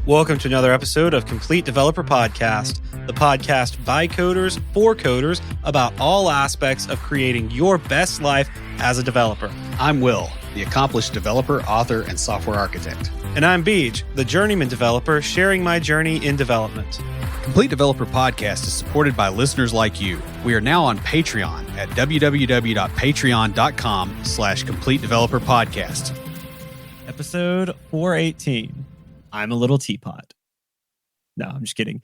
Welcome to another episode of Complete Developer Podcast, the podcast by coders for coders about all aspects of creating your best life as a developer. I'm Will, the accomplished developer, author, and software architect. And I'm Beej, the journeyman developer sharing my journey in development. Complete Developer Podcast is supported by listeners like you. We are now on Patreon at www.patreon.com/Complete Developer Podcast. Episode 418. I'm a little teapot. No, I'm just kidding.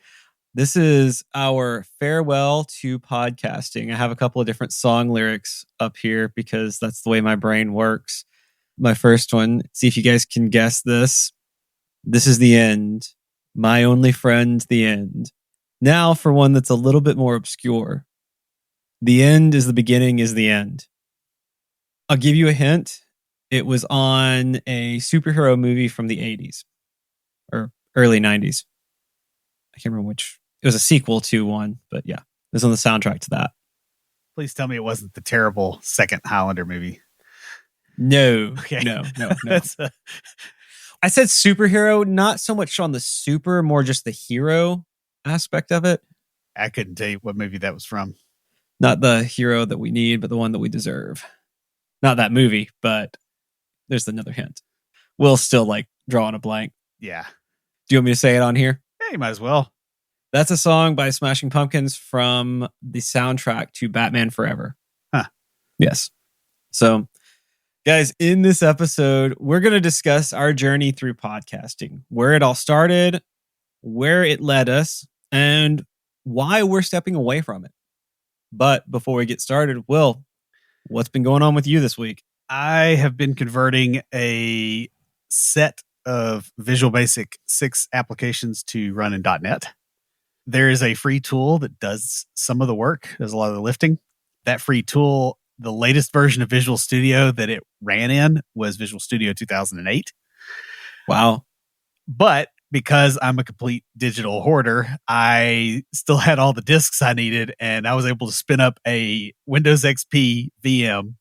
This is our farewell to podcasting. I have a couple of different song lyrics up here because that's the way my brain works. My first one, see if you guys can guess this. This is the end. My only friend, the end. Now for one that's a little bit more obscure. The end is the beginning is the end. I'll give you a hint. It was on a superhero movie from the 80s. Or early 90s. I can't remember which. It was a sequel to one, but yeah, it was on the soundtrack to that. Please tell me it wasn't the terrible second Highlander movie. No, Okay. no. I said superhero, not so much on the super, more just the hero aspect of it. I couldn't tell you what movie that was from. Not the hero that we need, but the one that we deserve. Not that movie, but there's another hint. Will's still like drawing a blank. Yeah. Do you want me to say it on here? Yeah, you might as well. That's a song by Smashing Pumpkins from the soundtrack to Batman Forever. Huh. Yes. So, guys, in this episode, we're going to discuss our journey through podcasting, where it all started, where it led us, and why we're stepping away from it. But before we get started, Will, what's been going on with you this week? I have been converting a set of Visual Basic 6 applications to run in .NET. There is a free tool that does some of the work, does a lot of the lifting. That free tool, the latest version of Visual Studio that it ran in was Visual Studio 2008. Wow. But because I'm a complete digital hoarder, I still had all the disks I needed, and I was able to spin up a Windows XP VM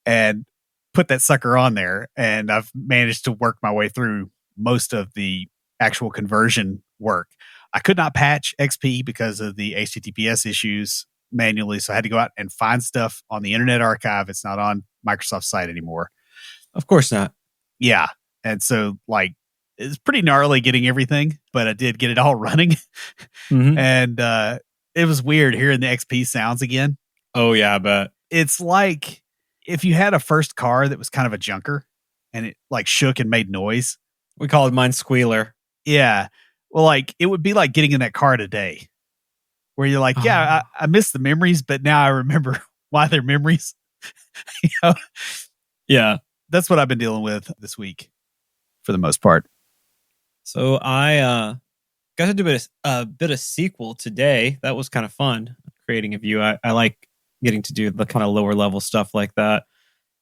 and put that sucker on there, and I've managed to work my way through most of the actual conversion work. I could not patch XP because of the HTTPS issues manually, so I had to go out and find stuff on the Internet Archive. It's not on Microsoft's site anymore. Of course not. Yeah, and so like it's pretty gnarly getting everything, but I did get it all running, and it was weird hearing the XP sounds again. Oh yeah, I bet. It's like if you had a first car that was kind of a junker and it like shook and made noise. We called mine Squealer. Yeah. Well, like it would be like getting in that car today where you're like, yeah, I miss the memories, but now I remember why they're memories. You know? Yeah. That's what I've been dealing with this week for the most part. So I got to do a bit of sequel today. That was kind of fun creating a view. I like getting to do the kind of lower level stuff like that.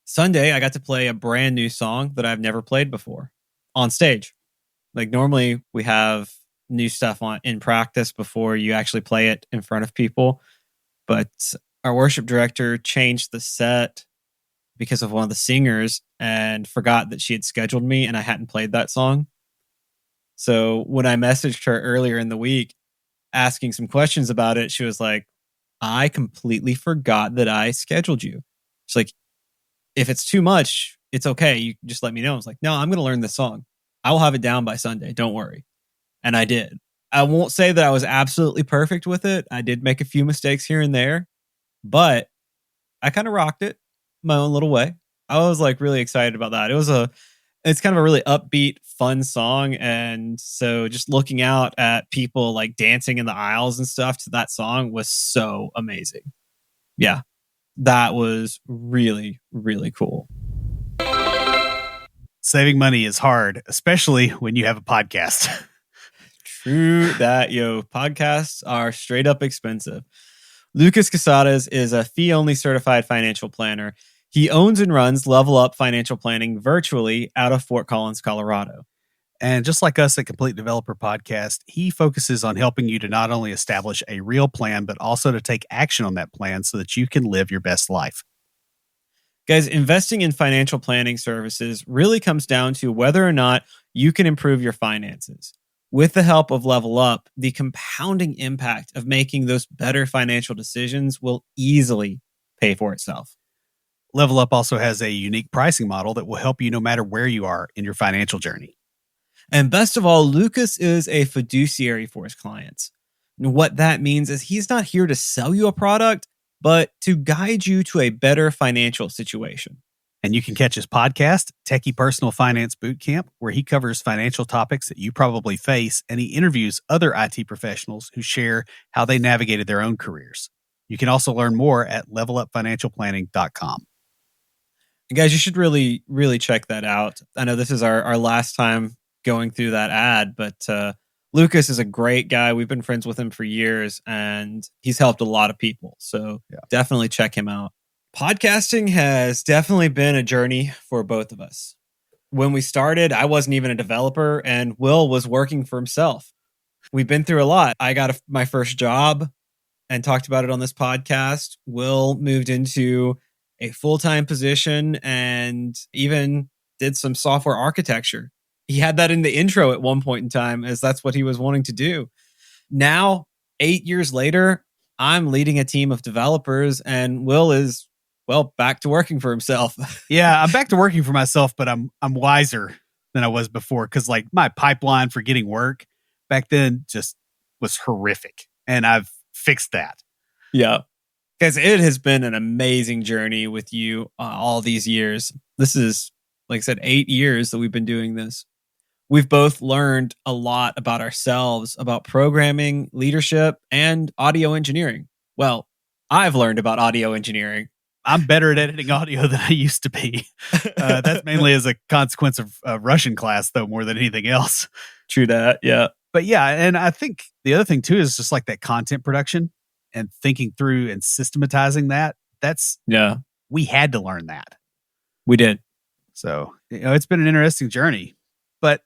Sunday, I got to play a brand new song that I've never played before on stage. Like normally we have new stuff on in practice before you actually play it in front of people. But our worship director changed the set because of one of the singers and forgot that she had scheduled me and I hadn't played that song. So when I messaged her earlier in the week asking some questions about it, she was like, I completely forgot that I scheduled you. She's like, if it's too much, it's okay. You just let me know. I was like, no, I'm going to learn this song. I will have it down by Sunday. Don't worry. And I did. I won't say that I was absolutely perfect with it. I did make a few mistakes here and there, but I kind of rocked it my own little way. I was like really excited about that. It's kind of a really upbeat, fun song. And so just looking out at people like dancing in the aisles and stuff to that song was so amazing. Yeah, that was really, really cool. Saving money is hard, especially when you have a podcast. True that, yo. Podcasts are straight up expensive. Lucas Casadas is a fee-only certified financial planner. He owns and runs Level Up Financial Planning virtually out of Fort Collins, Colorado. And just like us at Complete Developer Podcast, he focuses on helping you to not only establish a real plan, but also to take action on that plan so that you can live your best life. Guys, investing in financial planning services really comes down to whether or not you can improve your finances. With the help of Level Up, the compounding impact of making those better financial decisions will easily pay for itself. Level Up also has a unique pricing model that will help you no matter where you are in your financial journey. And best of all, Lucas is a fiduciary for his clients. And what that means is he's not here to sell you a product, but to guide you to a better financial situation. And you can catch his podcast, Techie Personal Finance Bootcamp, where he covers financial topics that you probably face, and he interviews other IT professionals who share how they navigated their own careers. You can also learn more at levelupfinancialplanning.com. And guys, you should really, really check that out. I know this is our last time going through that ad, but Lucas is a great guy. We've been friends with him for years, and he's helped a lot of people. So definitely check him out. Podcasting has definitely been a journey for both of us. When we started, I wasn't even a developer, and Will was working for himself. We've been through a lot. I got my first job and talked about it on this podcast. Will moved into a full-time position and even did some software architecture. He had that in the intro at one point in time, as that's what he was wanting to do. Now, 8 years later, I'm leading a team of developers, and Will is, well, back to working for himself. Yeah, I'm back to working for myself, but I'm wiser than I was before, because like my pipeline for getting work back then just was horrific, and I've fixed that. Yeah. Guys, it has been an amazing journey with you all these years. This is, like I said, 8 years that we've been doing this. We've both learned a lot about ourselves, about programming, leadership, and audio engineering. Well, I've learned about audio engineering. I'm better at editing audio than I used to be. That's mainly as a consequence of Russian class, though, more than anything else. True that, yeah. But yeah, and I think the other thing, too, is just like that content production and thinking through and systematizing that. We had to learn that. We did. So, it's been an interesting journey. But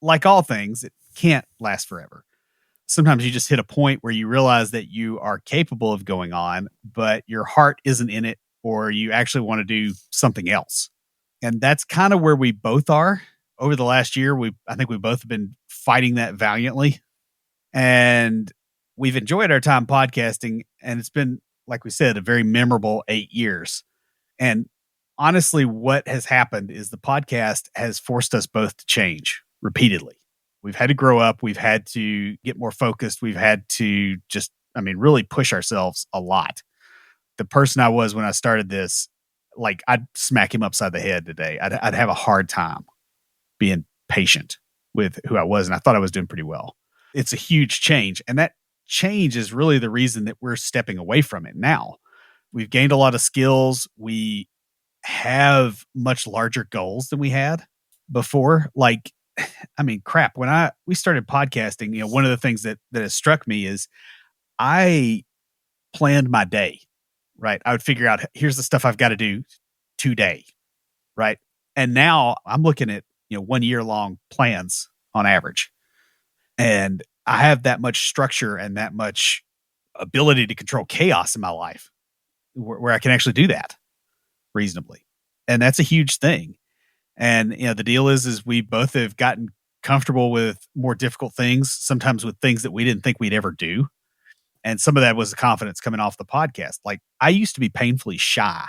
like all things, it can't last forever. Sometimes you just hit a point where you realize that you are capable of going on, but your heart isn't in it, or you actually want to do something else. And that's kind of where we both are. Over the last year, I think we both have been fighting that valiantly. And we've enjoyed our time podcasting, and it's been, like we said, a very memorable 8 years. And honestly, what has happened is the podcast has forced us both to change repeatedly. We've had to grow up. We've had to get more focused. We've had to just, really push ourselves a lot. The person I was when I started this, like, I'd smack him upside the head today. I'd have a hard time being patient with who I was, and I thought I was doing pretty well. It's a huge change, and that change is really the reason that we're stepping away from it now. We've gained a lot of skills. We have much larger goals than we had before. Like, crap, when we started podcasting, one of the things that has struck me is I planned my day, right? I would figure out, here's the stuff I've got to do today, right? And now I'm looking at, 1 year long plans on average. And I have that much structure and that much ability to control chaos in my life where I can actually do that reasonably. And that's a huge thing. And, the deal is we both have gotten comfortable with more difficult things, sometimes with things that we didn't think we'd ever do. And some of that was the confidence coming off the podcast. Like, I used to be painfully shy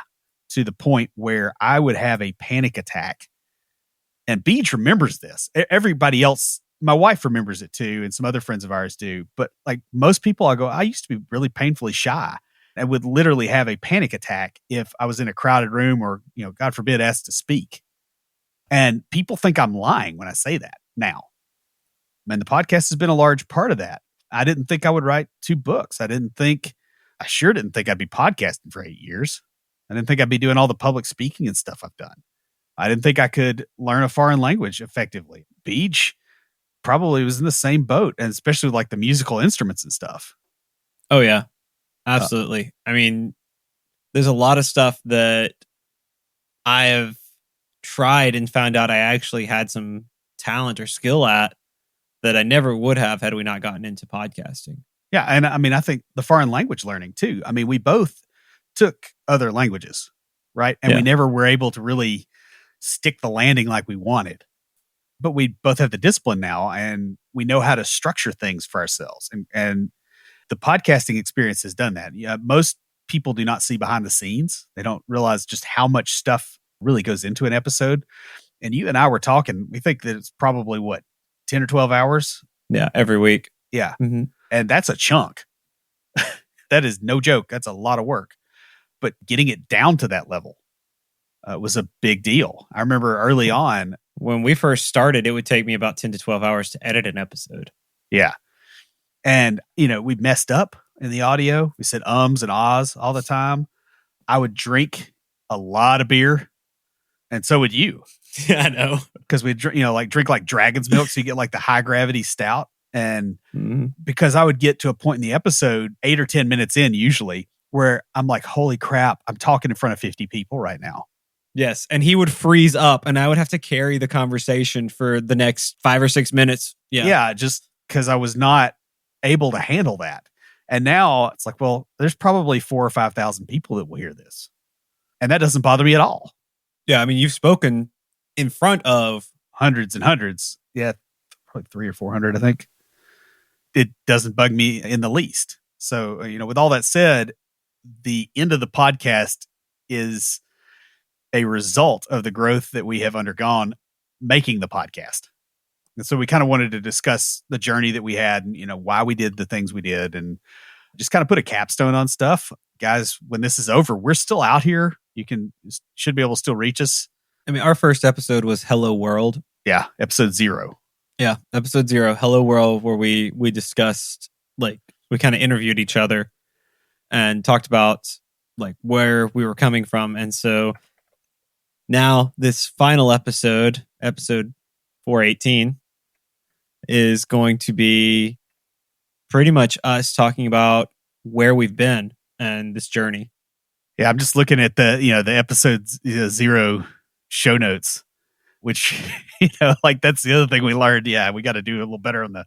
to the point where I would have a panic attack. And Beej remembers this. Everybody else, my wife remembers it too, and some other friends of ours do. But like most people, I used to be really painfully shy. I would literally have a panic attack if I was in a crowded room or, God forbid, asked to speak. And people think I'm lying when I say that now. And the podcast has been a large part of that. I didn't think I would write 2 books. I sure didn't think I'd be podcasting for 8 years. I didn't think I'd be doing all the public speaking and stuff I've done. I didn't think I could learn a foreign language effectively. Beej probably was in the same boat, and especially with like the musical instruments and stuff. Oh, yeah. Absolutely. There's a lot of stuff that I have tried and found out I actually had some talent or skill at that I never would have had we not gotten into podcasting. Yeah. And I think the foreign language learning too. We both took other languages, right? And we never were able to really stick the landing like we wanted. but we both have the discipline now, and we know how to structure things for ourselves. And the podcasting experience has done that. Yeah, most people do not see behind the scenes. They don't realize just how much stuff really goes into an episode. And you and I were talking, we think that it's probably what, 10 or 12 hours? Yeah, every week. Yeah. Mm-hmm. And that's a chunk. That is no joke. That's a lot of work. But getting it down to that level was a big deal. I remember early on. When we first started, it would take me about 10 to 12 hours to edit an episode. Yeah. And, we messed up in the audio. We said ums and ahs all the time. I would drink a lot of beer, and so would you. Yeah, I know. Because we, drink like dragon's milk, so you get like the high gravity stout. And because I would get to a point in the episode, 8 or 10 minutes in usually, where I'm like, holy crap, I'm talking in front of 50 people right now. Yes. And he would freeze up and I would have to carry the conversation for the next 5 or 6 minutes. Yeah. Yeah. Just because I was not able to handle that. And now it's like, well, there's probably 4,000 or 5,000 people that will hear this. And that doesn't bother me at all. Yeah. I mean, you've spoken in front of hundreds and hundreds. Yeah. Probably 300 or 400, I think. It doesn't bug me in the least. So, with all that said, the end of the podcast is a result of the growth that we have undergone making the podcast. And so we kind of wanted to discuss the journey that we had and, why we did the things we did and just kind of put a capstone on stuff. Guys, when this is over, we're still out here. You should be able to still reach us. I mean, our first episode was Hello World. Yeah. Episode 0. Yeah. Episode 0, Hello World, where we discussed, we kind of interviewed each other and talked about where we were coming from. And so now this final episode 418, is going to be pretty much us talking about where we've been and this journey. Yeah, I'm just looking at the episode 0 show notes, which that's the other thing we learned. Yeah, we got to do a little better on the.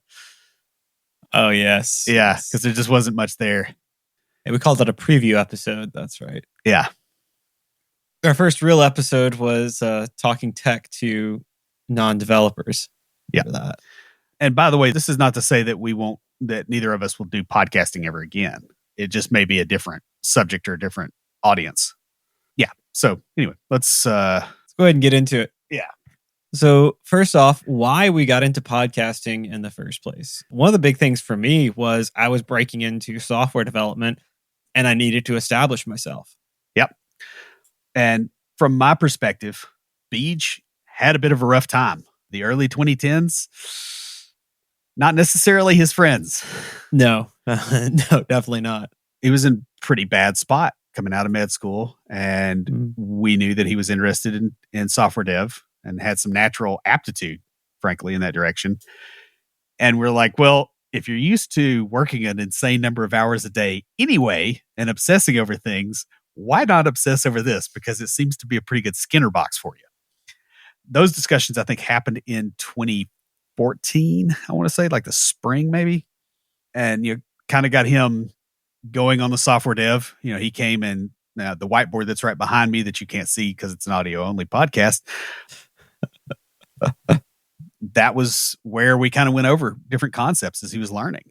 Oh yes, yeah, because there just wasn't much there. And we called it a preview episode. That's right. Yeah. Our first real episode was talking tech to non-developers. Yeah. That. And by the way, this is not to say that neither of us will do podcasting ever again. It just may be a different subject or a different audience. Yeah. So anyway, let's go ahead and get into it. Yeah. So first off, why we got into podcasting in the first place. One of the big things for me was I was breaking into software development and I needed to establish myself. Yep. And from my perspective, Beej had a bit of a rough time. The early 2010s, not necessarily his friends. No, no, definitely not. He was in a pretty bad spot coming out of med school. And we knew that he was interested in software dev and had some natural aptitude, frankly, in that direction. And we're like, well, if you're used to working an insane number of hours a day anyway and obsessing over things, why not obsess over this? Because it seems to be a pretty good Skinner box for you. Those discussions, I think, happened in 2014, I want to say, the spring maybe. And you kind of got him going on the software dev. He came and the whiteboard that's right behind me that you can't see because it's an audio-only podcast. That was where we kind of went over different concepts as he was learning.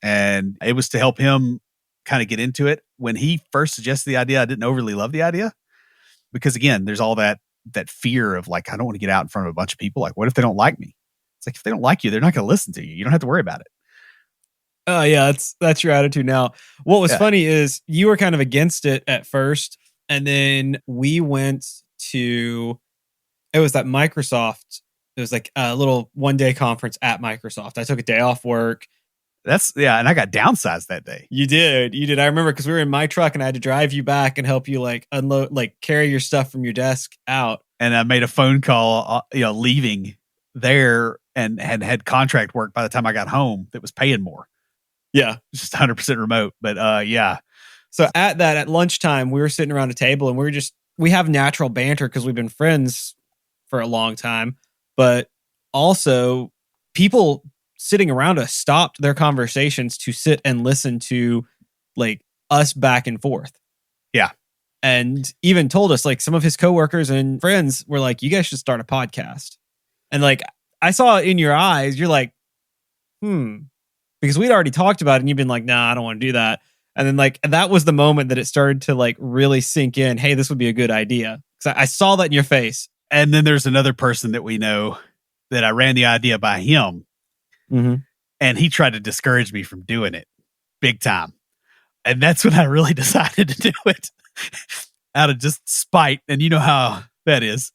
And it was to help him kind of get into it. When he first suggested the idea, I didn't overly love the idea because, again, there's all that fear of I don't want to get out in front of a bunch of people. What if they don't like me? It's if they don't like you, they're not going to listen to you. You don't have to worry about it. Oh yeah, that's your attitude now. What was funny is you were kind of against it at first, and then we went to, it was that Microsoft. It was a little one-day conference at Microsoft. I took a day off work. And I got downsized that day. You did. I remember because we were in my truck and I had to drive you back and help you unload, carry your stuff from your desk out. And I made a phone call, leaving there and had contract work by the time I got home that was paying more. Yeah. Just 100% remote. But yeah. So at lunchtime, we were sitting around a table and we have natural banter because we've been friends for a long time. But also people sitting around us stopped their conversations to sit and listen to us back and forth. Yeah. And even told us some of his coworkers and friends were you guys should start a podcast. And I saw it in your eyes. You're like, because we'd already talked about it and you've been like, nah, I don't want to do that. And then like, that was the moment that it started to like really sink in. Hey, this would be a good idea. Because I saw that in your face. And then there's another person that we know that I ran the idea by him. Mm-hmm. And he tried to discourage me from doing it big time. And that's when I really decided to do it out of just spite. And you know how that is.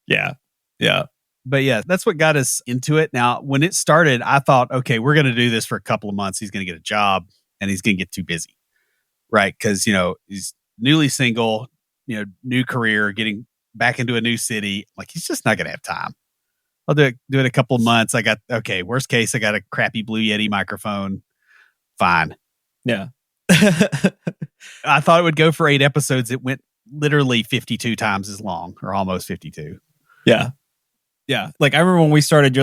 Yeah. Yeah. But yeah, that's what got us into it. Now, when it started, I thought, okay, we're going to do this for a couple of months. He's going to get a job and he's going to get too busy. Right. Because, he's newly single, new career, getting back into a new city. Like, he's just not going to have time. I'll do it a couple of months. Worst case, I got a crappy Blue Yeti microphone. Fine. Yeah. I thought it would go for 8 episodes. It went literally 52 times as long, or almost 52. Yeah. Yeah. Like I remember when we started,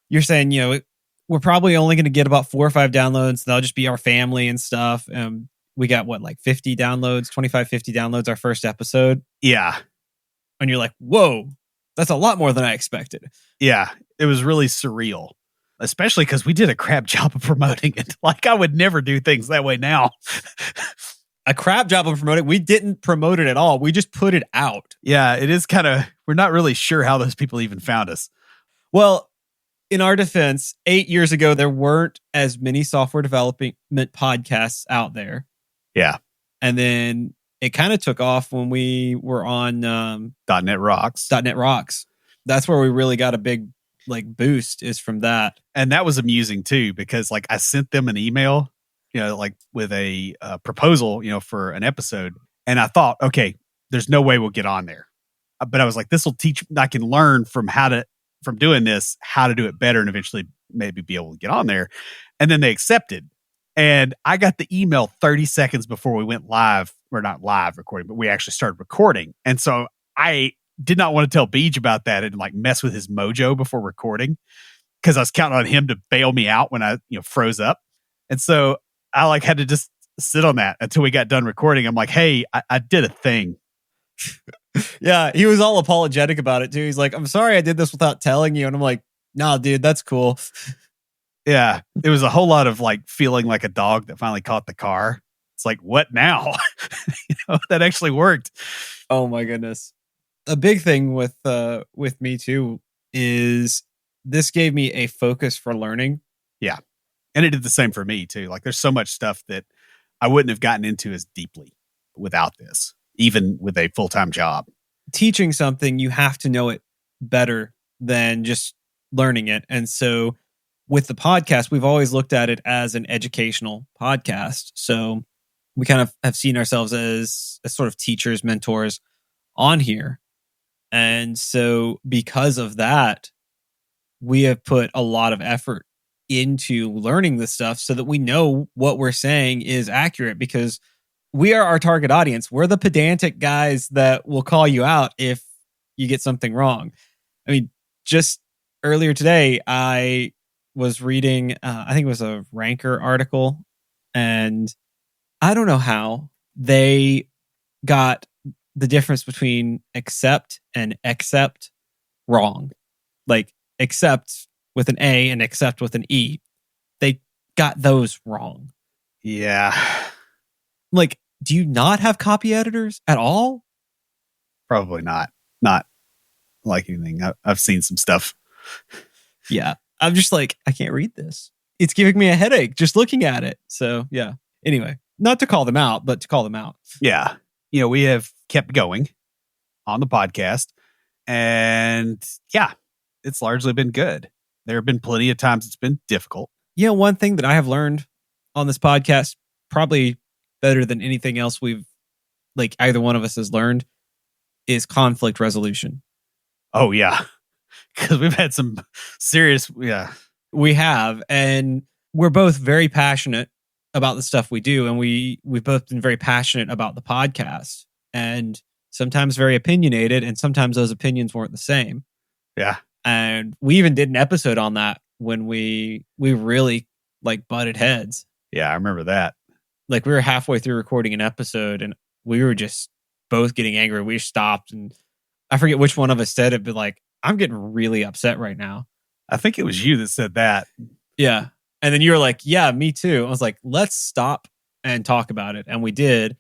you're saying, we're probably only going to get about 4 or 5 downloads. That'll just be our family and stuff. We got 50 downloads, 25, 50 downloads our first episode. Yeah. And you're like, whoa, that's a lot more than I expected. Yeah. It was really surreal, especially because we did a crap job of promoting it. Like I would never do things that way now. A crap job of promoting. We didn't promote it at all. We just put it out. Yeah, it is we're not really sure how those people even found us. Well, in our defense, 8 years ago, there weren't as many software development podcasts out there. Yeah. And then it kind of took off when we were on .NET Rocks. .NET Rocks. That's where we really got a big boost is from that. And that was amusing too, because I sent them an email, with a proposal, for an episode. And I thought, okay, there's no way we'll get on there. But I was like, this will teach, I can learn from doing this, how to do it better and eventually maybe be able to get on there. And then they accepted. And I got the email 30 seconds before we went live, or not live recording, but we actually started recording. And so I did not want to tell Beej about that and mess with his mojo before recording, because I was counting on him to bail me out when I, froze up. And so I had to just sit on that until we got done recording. I'm like, hey, I did a thing. Yeah, he was all apologetic about it too. He's like, I'm sorry I did this without telling you. And I'm like, nah, dude, that's cool. Yeah, it was a whole lot of feeling like a dog that finally caught the car. It's like, what now? That actually worked. Oh my goodness. A big thing with me too is this gave me a focus for learning. Yeah. And it did the same for me too. There's so much stuff that I wouldn't have gotten into as deeply without this, even with a full-time job. Teaching something, you have to know it better than just learning it. And so with the podcast, we've always looked at it as an educational podcast. So we kind of have seen ourselves as sort of teachers, mentors on here. And so because of that, we have put a lot of effort into learning this stuff so that we know what we're saying is accurate, because we are our target audience. We're the pedantic guys that will call you out if you get something wrong. I mean, just earlier today, I was reading, I think it was a Ranker article, and I don't know how they got the difference between accept and accept wrong. Accept with an A and accept with an E. They got those wrong. Yeah. Do you not have copy editors at all? Probably not. Not like anything. I've seen some stuff. Yeah. I'm just I can't read this. It's giving me a headache just looking at it. So, yeah. Anyway, not to call them out, but to call them out. Yeah. We have kept going on the podcast, and yeah, it's largely been good. There have been plenty of times it's been difficult. Yeah. One thing that I have learned on this podcast, probably better than anything else we've either one of us has learned, is conflict resolution. Oh yeah. Because we've had some serious, yeah. We have, and we're both very passionate about the stuff we do, and we've both been very passionate about the podcast, and sometimes very opinionated, and sometimes those opinions weren't the same. Yeah. And we even did an episode on that when we really butted heads. Yeah, I remember that. We were halfway through recording an episode and we were just both getting angry. We stopped, and I forget which one of us said it, but I'm getting really upset right now. I think it was you that said that. Yeah. And then you were like, yeah, me too. I was like, let's stop and talk about it. And we did.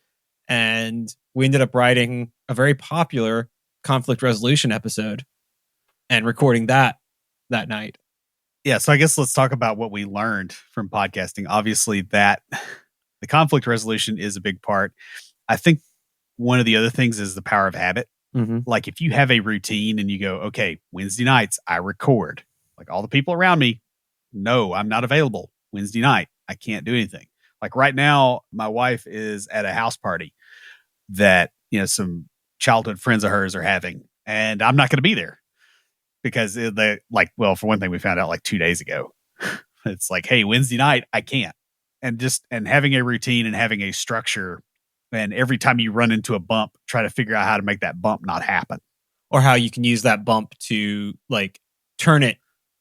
And we ended up writing a very popular conflict resolution episode and recording that night. Yeah, so I guess let's talk about what we learned from podcasting. Obviously, that the conflict resolution is a big part. I think one of the other things is the power of habit. Mm-hmm. Like if you have a routine and you go, okay, Wednesday nights, I record. Like all the people around me, no, I'm not available Wednesday night. I can't do anything. Like right now, my wife is at a house party that, some childhood friends of hers are having, and I'm not going to be there because for one thing, we found out like 2 days ago. It's like, hey, Wednesday night, I can't. And having a routine and having a structure, and every time you run into a bump, try to figure out how to make that bump not happen. Or how you can use that bump to like turn it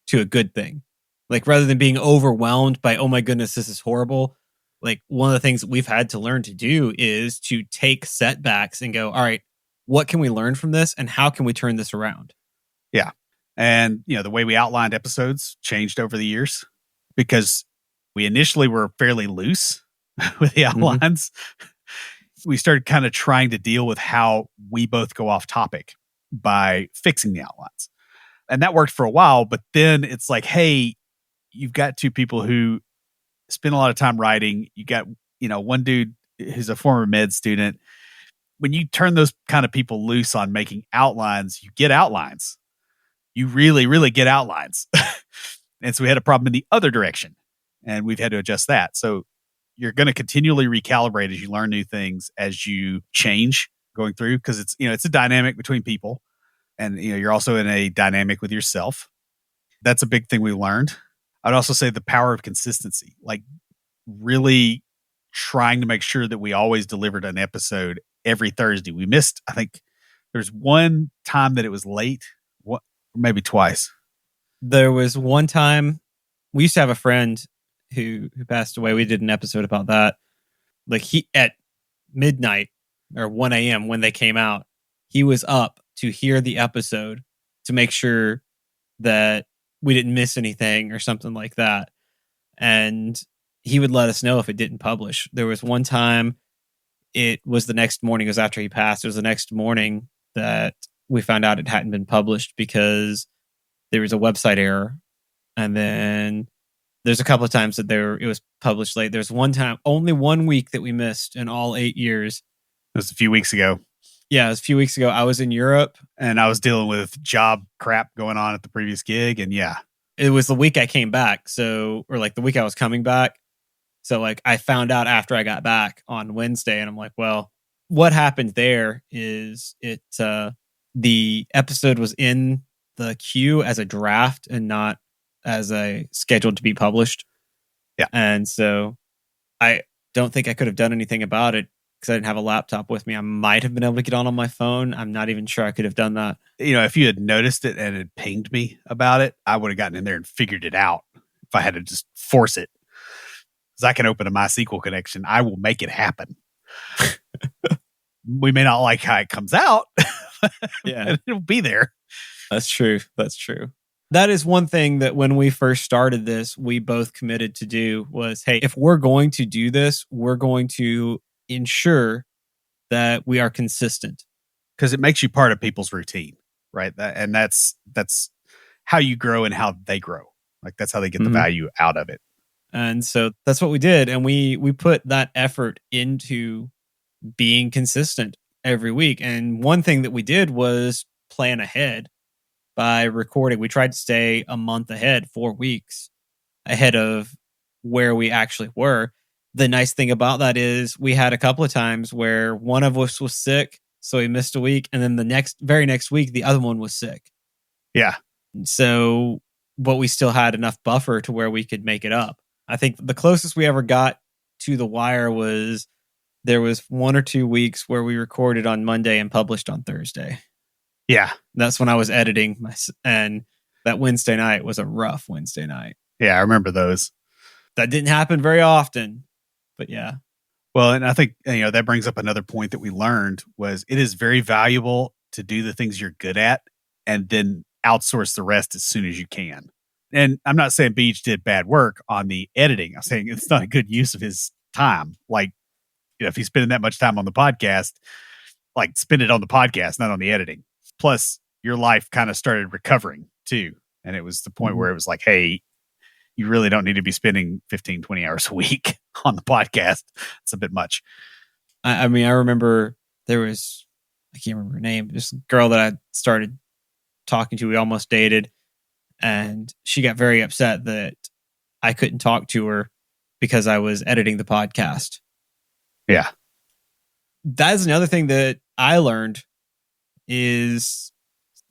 to a good thing. Like rather than being overwhelmed by, oh my goodness, this is horrible. Like one of the things that we've had to learn to do is to take setbacks and go, all right, what can we learn from this and how can we turn this around? Yeah. And, the way we outlined episodes changed over the years because we initially were fairly loose with the outlines. Mm-hmm. We started kind of trying to deal with how we both go off topic by fixing the outlines. And that worked for a while, but then it's like, hey, you've got two people who spend a lot of time writing. You got, one dude who's a former med student. When you turn those kind of people loose on making outlines, you get outlines. You really, really get outlines. And so we had a problem in the other direction, and we've had to adjust that. So you're going to continually recalibrate as you learn new things, as you change going through, because it's a dynamic between people, and you're also in a dynamic with yourself. That's a big thing we learned. I'd also say the power of consistency, like really trying to make sure that we always delivered an episode every Thursday. We missed, I think there's one time that it was late, maybe twice. There was one time we used to have a friend who passed away. We did an episode about that. Like he at midnight or 1 a.m. when they came out, he was up to hear the episode to make sure that we didn't miss anything or something like that. And he would let us know if it didn't publish. There was one time it was the next morning, it was after he passed. It was the next morning that we found out it hadn't been published because there was a website error. And then there's a couple of times that it was published late. There's one time, only 1 week that we missed in all 8 years. It was a few weeks ago. Yeah, it was a few weeks ago. I was in Europe. And I was dealing with job crap going on at the previous gig. And yeah. It was the week I came back. Or like the week I was coming back. So like I found out after I got back on Wednesday, and I'm like, well, what happened there is the episode was in the queue as a draft and not as a scheduled to be published. Yeah. And so I don't think I could have done anything about it because I didn't have a laptop with me. I might have been able to get on my phone. I'm not even sure I could have done that. If you had noticed it and had pinged me about it, I would have gotten in there and figured it out if I had to just force it. Because I can open a MySQL connection. I will make it happen. We may not like how it comes out. Yeah. It'll be there. That's true. That's true. That is one thing that when we first started this, we both committed to do was, hey, if we're going to do this, we're going to ensure that we are consistent. Because it makes you part of people's routine, right? And that's how you grow and how they grow. Like that's how they get the value out of it. And so that's what we did. And we put that effort into being consistent every week. And one thing that we did was plan ahead by recording. We tried to stay a month ahead, 4 weeks ahead of where we actually were. The nice thing about that is we had a couple of times where one of us was sick, so we missed a week. And then the very next week, the other one was sick. Yeah. So, but we still had enough buffer to where we could make it up. I think the closest we ever got to the wire was there was 1 or 2 weeks where we recorded on Monday and published on Thursday. Yeah. That's when I was editing and that Wednesday night was a rough Wednesday night. Yeah, I remember those. That didn't happen very often, but yeah. Well, and I think, that brings up another point that we learned was it is very valuable to do the things you're good at and then outsource the rest as soon as you can. And I'm not saying Beej did bad work on the editing. I'm saying it's not a good use of his time. Like, if he's spending that much time on the podcast, like spend it on the podcast, not on the editing. Plus, your life kind of started recovering too. And it was the point where it was like, hey, you really don't need to be spending 15, 20 hours a week on the podcast. It's a bit much. I mean, I remember there was, I can't remember her name, this girl that I started talking to, we almost dated, and she got very upset that I couldn't talk to her because I was editing the podcast. Yeah. That's another thing that I learned is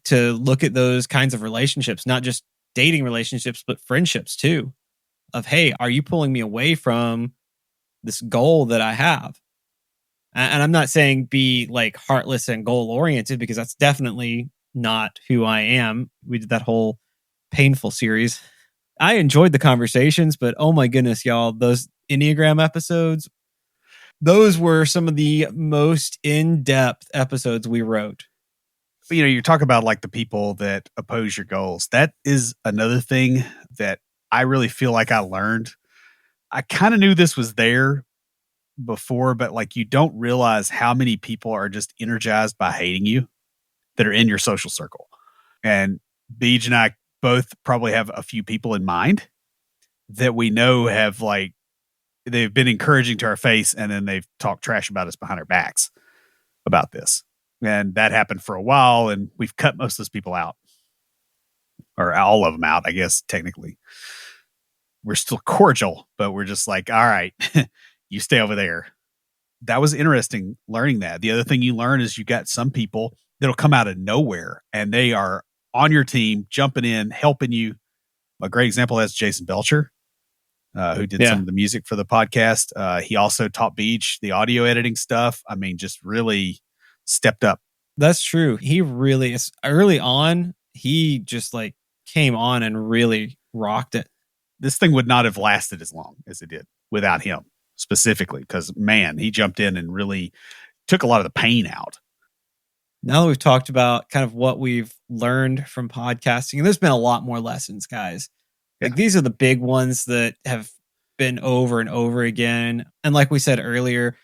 to look at those kinds of relationships, not just dating relationships, but friendships too. Of, hey, are you pulling me away from this goal that I have? And I'm not saying be like heartless and goal oriented, because that's definitely not who I am. We did that whole painful series. I enjoyed the conversations, but oh my goodness, y'all, those Enneagram episodes, those were some of the most in-depth episodes we wrote. You know, you talk about like the people that oppose your goals. That is another thing that I really feel like I learned. I kind of knew this was there before, but like you don't realize how many people are just energized by hating you that are in your social circle. And Beej and I both probably have a few people in mind that we know have like, they've been encouraging to our face, and then they've talked trash about us behind our backs about this. And that happened for a while, and we've cut most of those people out, or all of them out, I guess, technically. We're still cordial, but we're just like, all right, you stay over there. That was interesting learning that. The other thing you learn is you got some people that'll come out of nowhere and they are on your team, jumping in, helping you. A great example is Jason Belcher, who did some of the music for the podcast. He also taught Beej the audio editing stuff. I mean, just really stepped up. That's true. He really is early on. He just like came on and really rocked it. This thing would not have lasted as long as it did without him specifically, because man, he jumped in and really took a lot of the pain out. Now that we've talked about kind of what we've learned from podcasting, and there's been a lot more lessons, guys. Like these are the big ones that have been over and over again. And like we said earlier,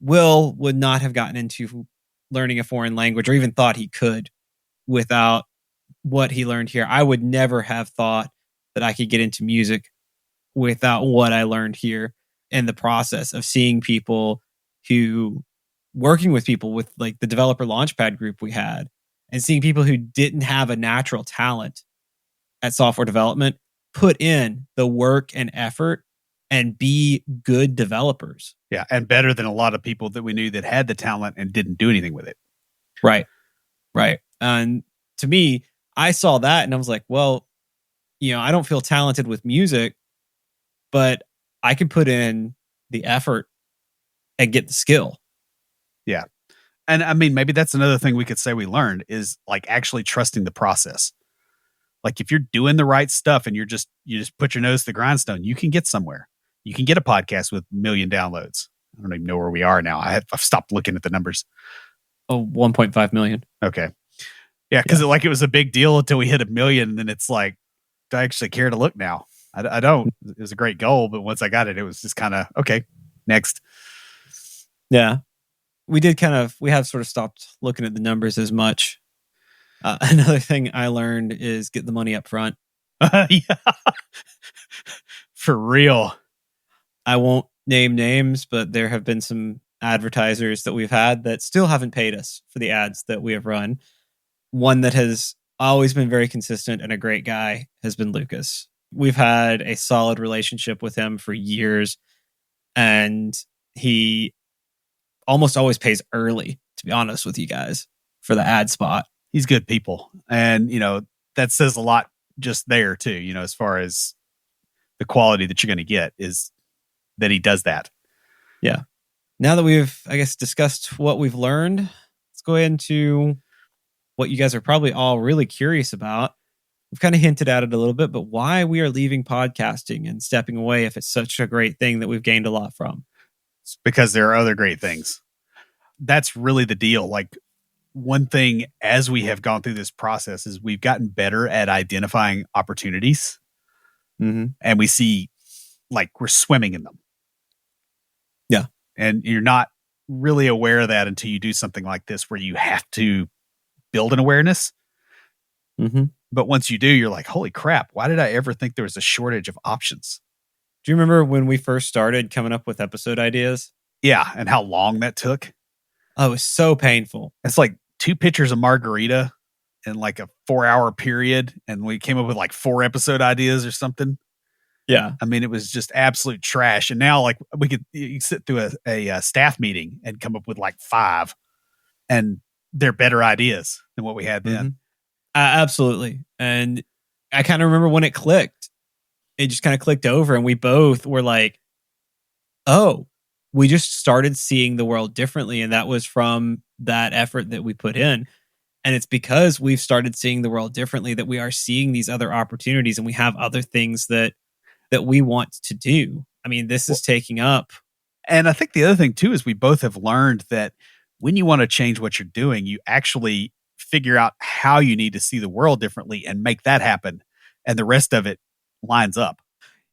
Will would not have gotten into learning a foreign language, or even thought he could, without what he learned here. I would never have thought that I could get into music without what I learned here, in the process of seeing people who, working with people with like the developer launchpad group we had, and seeing people who didn't have a natural talent at software development put in the work and effort and be good developers. Yeah. And better than a lot of people that we knew that had the talent and didn't do anything with it. Right. Right. And to me, I saw that and I was like, well, I don't feel talented with music, but I can put in the effort and get the skill. Yeah. And I mean, maybe that's another thing we could say we learned is like actually trusting the process. Like if you're doing the right stuff and you just put your nose to the grindstone, you can get somewhere. You can get a podcast with 1 million downloads. I don't even know where we are now. I've stopped looking at the numbers. Oh, 1.5 million. Okay. Yeah. Cause it was a big deal until we hit 1 million. And then it's like, do I actually care to look now? I don't. It was a great goal, but once I got it, it was just kind of, okay, next. Yeah. We have sort of stopped looking at the numbers as much. Another thing I learned is get the money up front. Yeah. For real. I won't name names, but there have been some advertisers that we've had that still haven't paid us for the ads that we have run. One that has always been very consistent and a great guy has been Lucas. We've had a solid relationship with him for years, and he almost always pays early, to be honest with you guys, for the ad spot. He's good people. And, that says a lot just there too, as far as the quality that you're going to get is that he does that. Yeah. Now that we've, I guess, discussed what we've learned, let's go into what you guys are probably all really curious about. We've kind of hinted at it a little bit, but why we are leaving podcasting and stepping away if it's such a great thing that we've gained a lot from. It's because there are other great things. That's really the deal. Like one thing as we have gone through this process is we've gotten better at identifying opportunities Mm-hmm. and we see like we're swimming in them. Yeah. And you're not really aware of that until you do something like this where you have to build an awareness. Mm-hmm. But once you do, you're like, holy crap, why did I ever think there was a shortage of options? Do you remember when we first started coming up with episode ideas? Yeah. And how long that took. Oh, it was so painful. It's like 2 pitchers of margarita in like a 4-hour period. And we came up with like 4 episode ideas or something. Yeah. I mean, it was just absolute trash. And now, like, you sit through a staff meeting and come up with like 5, and they're better ideas than what we had then. Mm-hmm. Absolutely. And I kind of remember when it clicked. It just kind of clicked over, and we both were like, oh, we just started seeing the world differently. And that was from that effort that we put in. And it's because we've started seeing the world differently that we are seeing these other opportunities, and we have other things that we want to do. I mean, this is taking up. And I think the other thing too is we both have learned that when you want to change what you're doing, you actually figure out how you need to see the world differently and make that happen. And the rest of it lines up.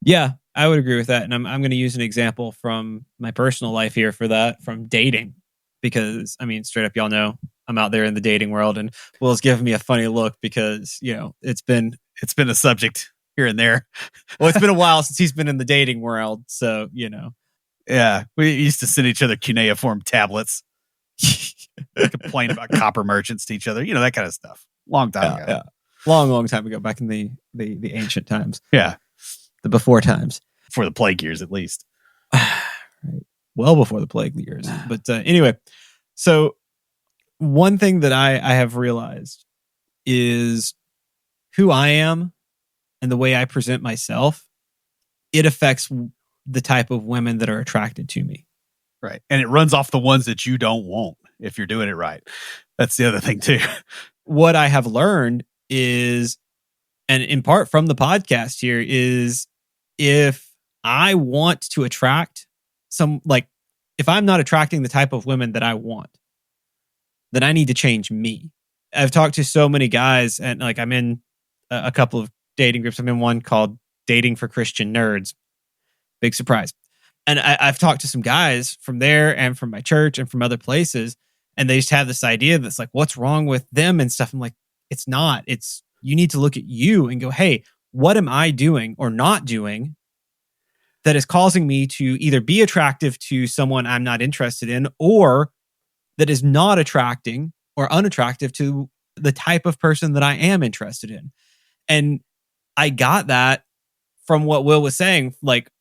Yeah, I would agree with that. And I'm going to use an example from my personal life here for that, from dating. Because, I mean, straight up, y'all know I'm out there in the dating world, and Will's giving me a funny look because, you know, it's been a subject here and there. Well, it's been a while since he's been in the dating world. So, you know. Yeah, we used to send each other cuneiform tablets, complain about copper merchants to each other, you know, that kind of stuff. Long time ago. Yeah. Long time ago, back in the ancient times. Yeah. The before times. Before the plague years, at least. Right. Well before the plague years. But anyway, so one thing that I have realized is who I am and the way I present myself. It affects the type of women that are attracted to me. Right. And it runs off the ones that you don't want if you're doing it right. That's the other thing too. What I have learned is, and in part from the podcast here, is if I want to attract if I'm not attracting the type of women that I want, then I need to change me. I've talked to so many guys, and like I'm in a couple of dating groups. I'm in one called Dating for Christian Nerds. Big surprise. And I've talked to some guys from there and from my church and from other places, and they just have this idea that's like, what's wrong with them and stuff. I'm like, it's not. It's, you need to look at you and go, hey, what am I doing or not doing that is causing me to either be attractive to someone I'm not interested in, or that is not attracting or unattractive to the type of person that I am interested in. And I got that from what Will was saying. Like,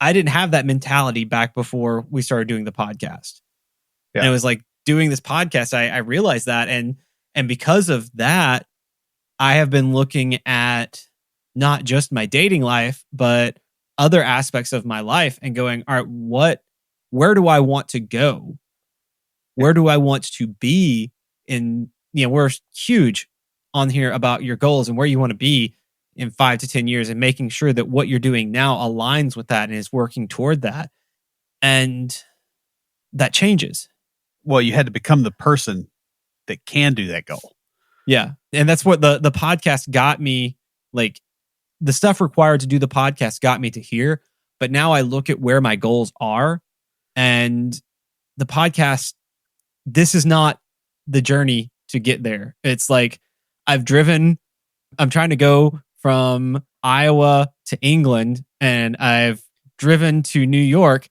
I didn't have that mentality back before we started doing the podcast. Yeah. And it was like doing this podcast, I realized that. And because of that, I have been looking at not just my dating life, but other aspects of my life and going, all right, where do I want to go? Where do I want to be? In, you know, we're huge on here about your goals and where you want to be in 5 to 10 years, and making sure that what you're doing now aligns with that and is working toward that. And that changes. Well, you had to become the person that can do that goal. Yeah. And that's what the podcast got me. Like, the stuff required to do the podcast got me to here. But now I look at where my goals are, and the podcast, this is not the journey to get there. It's like I'm trying to go from Iowa to England, and I've driven to New York.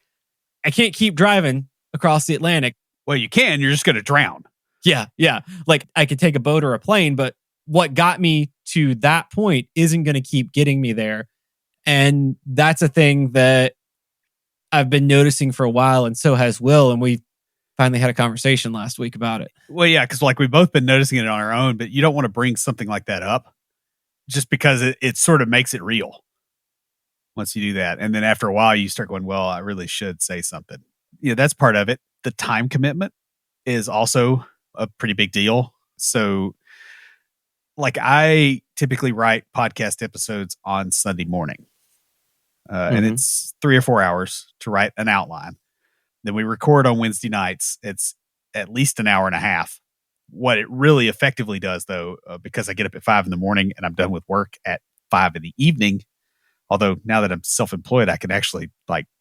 I can't keep driving across the Atlantic. Well, you can. You're just going to drown. Yeah. Like, I could take a boat or a plane, but what got me to that point isn't going to keep getting me there. And that's a thing that I've been noticing for a while, and so has Will. And we finally had a conversation last week about it. Well, yeah, because like we've both been noticing it on our own, but you don't want to bring something like that up just because it sort of makes it real once you do that. And then after a while, you start going, well, I really should say something. Yeah, that's part of it. The time commitment is also a pretty big deal. So, like, I typically write podcast episodes on Sunday morning. And it's 3 or 4 hours to write an outline. Then we record on Wednesday nights. It's at least an hour and a half. What it really effectively does, though, because I get up at 5 a.m. and I'm done with work at 5 in the evening. Although now that I'm self-employed, I can actually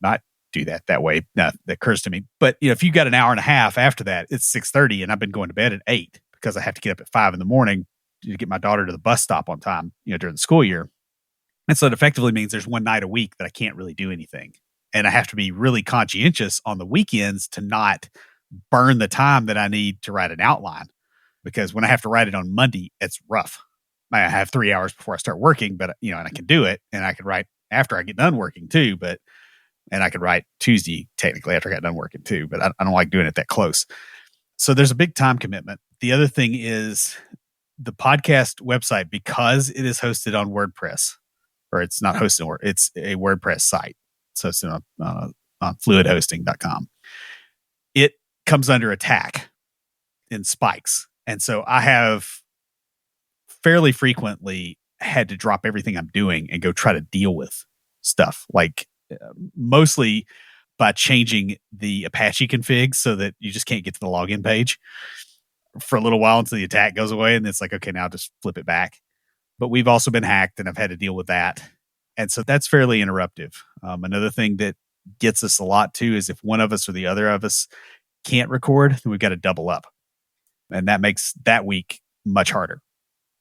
not do that way. No, that occurs to me. But if you got an hour and a half after that, it's 6:30, and I've been going to bed at 8 because I have to get up at 5 in the morning to get my daughter to the bus stop on time, during the school year. And so it effectively means there's one night a week that I can't really do anything. And I have to be really conscientious on the weekends to not burn the time that I need to write an outline. Because when I have to write it on Monday, it's rough. I have 3 hours before I start working, but and I can do it, and I can write after I get done working too. And I could write Tuesday technically after I got done working too, but I don't like doing it that close. So there's a big time commitment. The other thing is the podcast website, because it is hosted on WordPress, or it's not hosted on, it's a WordPress site. So it's on fluidhosting.com. It comes under attack in spikes. And so I have fairly frequently had to drop everything I'm doing and go try to deal with stuff, mostly by changing the Apache config so that you just can't get to the login page for a little while until the attack goes away. And it's like, okay, now just flip it back. But we've also been hacked, and I've had to deal with that. And so that's fairly interruptive. Another thing that gets us a lot too is if one of us or the other of us can't record, then we've got to double up. And that makes that week much harder.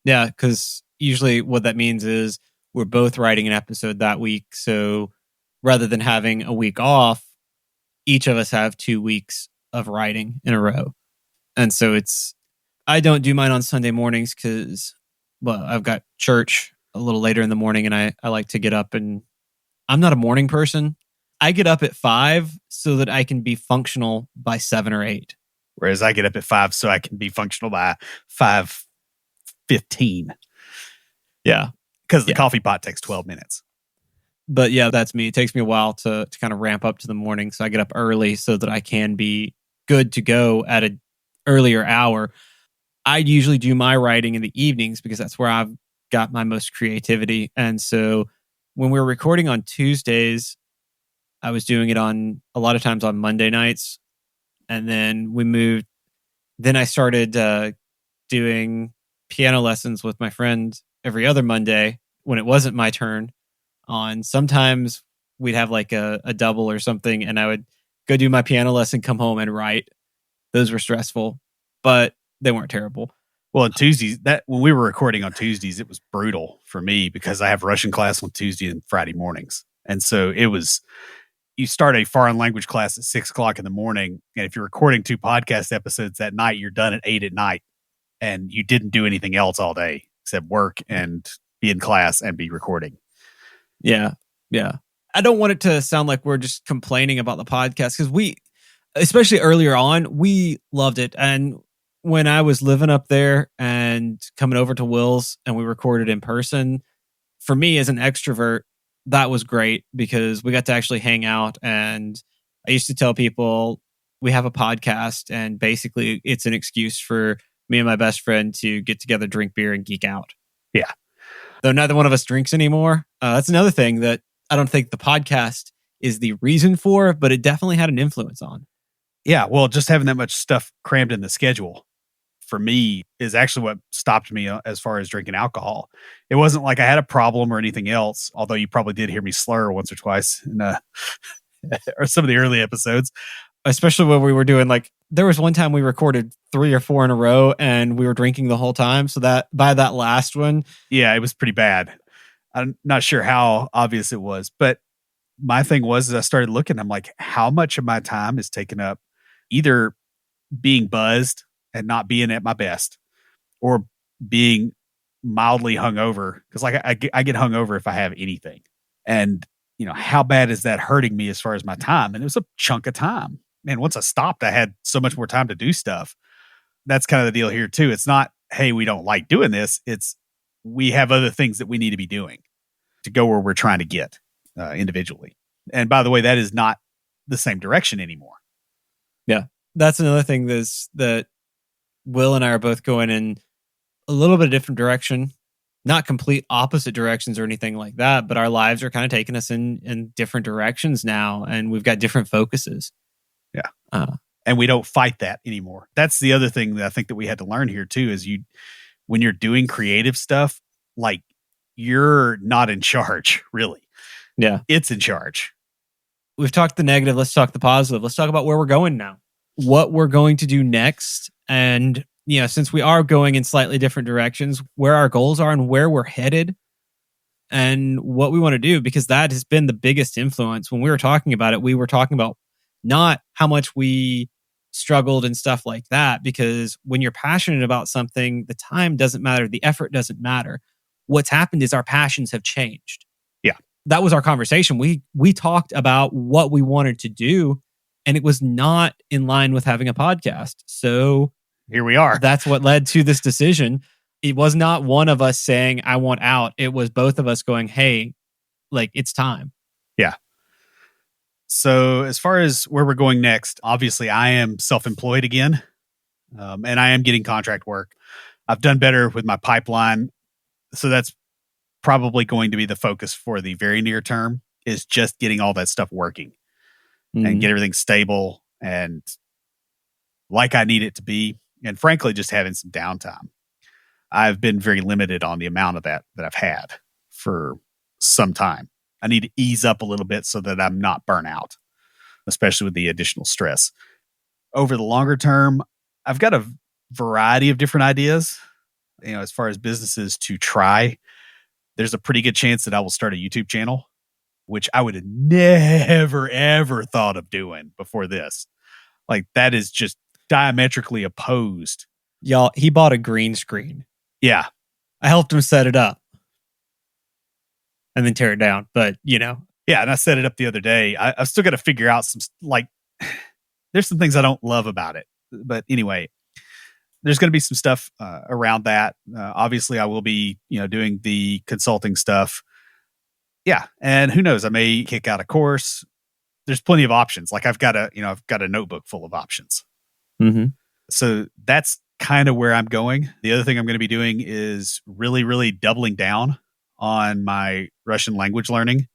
Yeah, because usually what that means is we're both writing an episode that week. So rather than having a week off, each of us have 2 weeks of writing in a row. And so I don't do mine on Sunday mornings because, I've got church a little later in the morning, and I like to get up, and I'm not a morning person. I get up at 5 so that I can be functional by 7 or 8. Whereas I get up at 5 so I can be functional by 5:15. Yeah. Because the coffee pot takes 12 minutes. But yeah, that's me. It takes me a while to kind of ramp up to the morning. So I get up early so that I can be good to go at an earlier hour. I usually do my writing in the evenings because that's where I've got my most creativity. And so when we were recording on Tuesdays, I was doing it a lot of times on Monday nights. And then I started doing piano lessons with my friend every other Monday when it wasn't my turn. Sometimes we'd have like a double or something, and I would go do my piano lesson, come home and write. Those were stressful, but they weren't terrible. Well, on Tuesdays, when we were recording on Tuesdays, it was brutal for me because I have Russian class on Tuesday and Friday mornings. And so you start a foreign language class at 6:00 in the morning. And if you're recording 2 podcast episodes that night, you're done at 8 at night, and you didn't do anything else all day except work and be in class and be recording. Yeah. Yeah. I don't want it to sound like we're just complaining about the podcast, because especially earlier on, we loved it. And when I was living up there and coming over to Will's and we recorded in person, for me as an extrovert, that was great because we got to actually hang out. And I used to tell people we have a podcast, and basically it's an excuse for me and my best friend to get together, drink beer, and geek out. Yeah. Though neither one of us drinks anymore. That's another thing that I don't think the podcast is the reason for, but it definitely had an influence on. Yeah. Well, just having that much stuff crammed in the schedule for me is actually what stopped me as far as drinking alcohol. It wasn't like I had a problem or anything else, although you probably did hear me slur once or twice in or some of the early episodes. Especially when we were doing there was one time we recorded 3 or 4 in a row and we were drinking the whole time. So that by that last one. Yeah, it was pretty bad. I'm not sure how obvious it was, but my thing was, as I started looking, I'm like, how much of my time is taken up either being buzzed and not being at my best, or being mildly hungover? Because I get hungover if I have anything. And how bad is that hurting me as far as my time? And it was a chunk of time. Man, once I stopped, I had so much more time to do stuff. That's kind of the deal here too. It's not, hey, we don't like doing this. It's we have other things that we need to be doing to go where we're trying to get individually. And by the way, that is not the same direction anymore. Yeah. That's another thing that Will and I are both going in a little bit of different direction. Not complete opposite directions or anything like that, but our lives are kind of taking us in different directions now, and we've got different focuses. Yeah. And we don't fight that anymore. That's the other thing that I think that we had to learn here too, is when you're doing creative stuff, like you're not in charge, really. Yeah. It's in charge. We've talked the negative. Let's talk the positive. Let's talk about where we're going now, what we're going to do next. And, since we are going in slightly different directions, where our goals are and where we're headed and what we want to do, because that has been the biggest influence. When we were talking about it, we were talking about not how much we struggled and stuff like that, because when you're passionate about something, the time doesn't matter, the effort doesn't matter. What's happened is our passions have changed. Yeah. That was our conversation. We talked about what we wanted to do, and it was not in line with having a podcast. So here we are. That's what led to this decision. It was not one of us saying, I want out. It was both of us going, hey, it's time. Yeah. So as far as where we're going next, obviously I am self-employed again, and I am getting contract work. I've done better with my pipeline. So that's probably going to be the focus for the very near term, is just getting all that stuff working and get everything stable and like I need it to be. And frankly, just having some downtime. I've been very limited on the amount of that I've had for some time. I need to ease up a little bit so that I'm not burnt out, especially with the additional stress. Over the longer term, I've got a variety of different ideas, as far as businesses to try. There's a pretty good chance that I will start a YouTube channel, which I would have never, ever thought of doing before this. That is just diametrically opposed. Y'all, he bought a green screen. Yeah. I helped him set it up and then tear it down. But, Yeah, and I set it up the other day. I've still got to figure out some, there's some things I don't love about it. But anyway, there's going to be some stuff around that. Obviously, I will be, doing the consulting stuff. Yeah, and who knows? I may kick out a course. There's plenty of options. I've got a notebook full of options. Mm-hmm. So that's kind of where I'm going. The other thing I'm going to be doing is really, really doubling down on my Russian language learning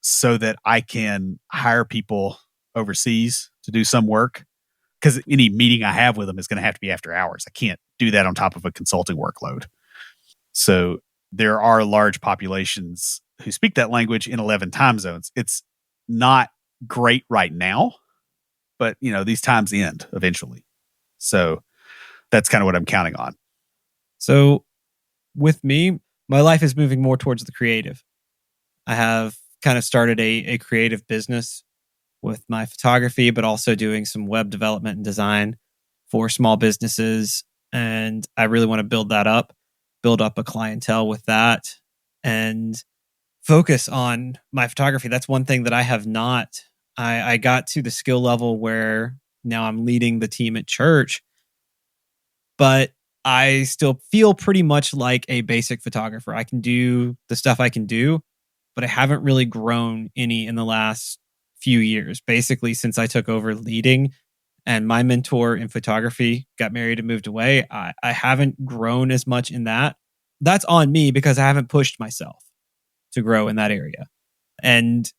so that I can hire people overseas to do some work. Because any meeting I have with them is going to have to be after hours. I can't do that on top of a consulting workload. So there are large populations who speak that language in 11 time zones. It's not great right now, but these times end eventually. So that's kind of what I'm counting on. So with me, my life is moving more towards the creative. I have kind of started a creative business with my photography, but also doing some web development and design for small businesses. And I really want to build up a clientele with that, and focus on my photography. That's one thing that I have not. I got to the skill level where now I'm leading the team at church, but I still feel pretty much like a basic photographer. I can do the stuff I can do, but I haven't really grown any in the last few years, basically since I took over leading and my mentor in photography got married and moved away. I haven't grown as much in that. That's on me because I haven't pushed myself to grow in that area. And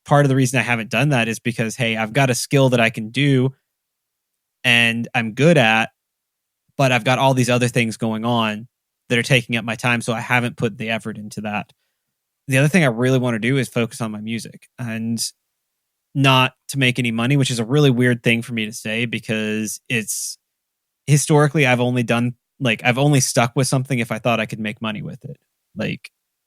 part of the reason I haven't done that is because, hey, I've got a skill that I can do and I'm good at, but I've got all these other things going on that are taking up my time. So I haven't put the effort into that. The other thing I really want to do is focus on my music, and not to make any money, which is a really weird thing for me to say because it's historically I've only stuck with something if I thought I could make money with it.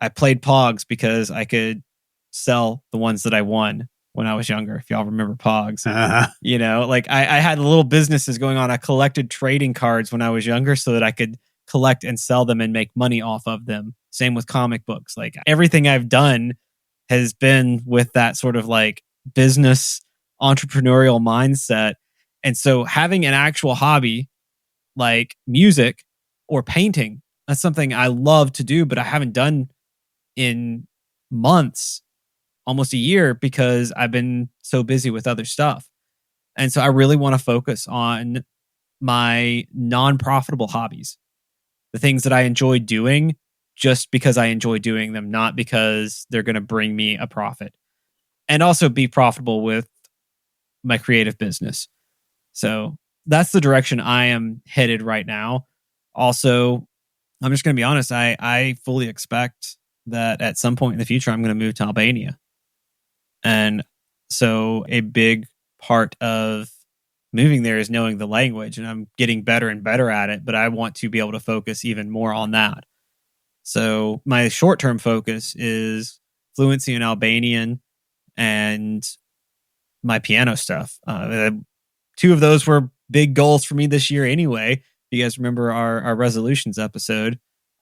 I played Pogs because I could sell the ones that I won when I was younger. If y'all remember Pogs, I had little businesses going on. I collected trading cards when I was younger so that I could collect and sell them and make money off of them. Same with comic books. Everything I've done has been with that sort of business entrepreneurial mindset. And so having an actual hobby like music or painting, that's something I love to do, but I haven't done in months, almost a year, because I've been so busy with other stuff. And so I really want to focus on my non-profitable hobbies, the things that I enjoy doing just because I enjoy doing them, not because they're going to bring me a profit. And also be profitable with my creative business. So that's the direction I am headed right now. Also, I'm just going to be honest. I fully expect that at some point in the future, I'm going to move to Albania. And so a big part of moving there is knowing the language, and I'm getting better and better at it, but I want to be able to focus even more on that. So my short-term focus is fluency in Albanian and my piano stuff. Two of those were big goals for me this year anyway. If you guys remember our resolutions episode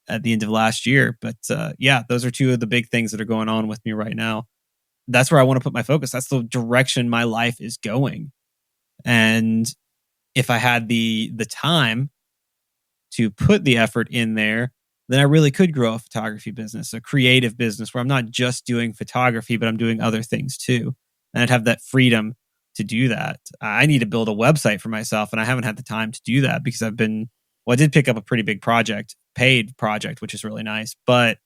at the end of last year. But yeah, those are two of the big things that are going on with me right now. That's where I want to put my focus. That's the direction my life is going. And if I had the time to put the effort in there, then I really could grow a photography business, a creative business where I'm not just doing photography, but I'm doing other things too. And I'd have that freedom to do that. I need to build a website for myself, and I haven't had the time to do that because I did pick up a pretty big project, paid project, which is really nice, but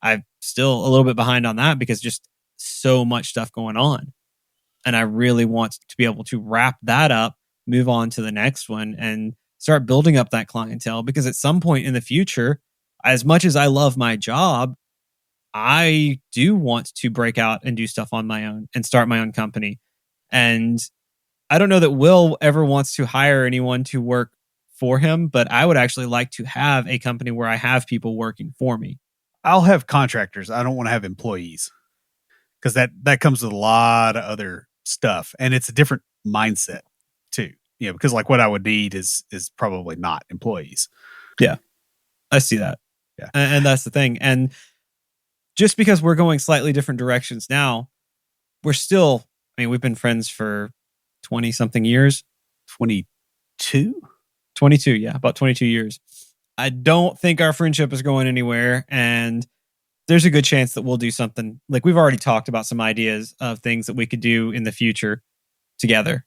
I'm still a little bit behind on that because just so much stuff going on. And I really want to be able to wrap that up, move on to the next one, and start building up that clientele. Because at some point in the future, as much as I love my job, I do want to break out and do stuff on my own and start my own company. And I don't know that Will ever wants to hire anyone to work for him, but I would actually like to have a company where I have people working for me. I'll have contractors. I don't want to have employees because that comes with a lot of other stuff, and it's a different mindset too. Because like what I would need is probably not employees. Yeah, I see that. Yeah, and that's the thing. And just because we're going slightly different directions now, we're still. I mean, we've been friends for 20 something years. 22? 22, yeah, about 22 years. I don't think our friendship is going anywhere, and there's a good chance that we'll do something. Like, we've already talked about some ideas of things that we could do in the future together.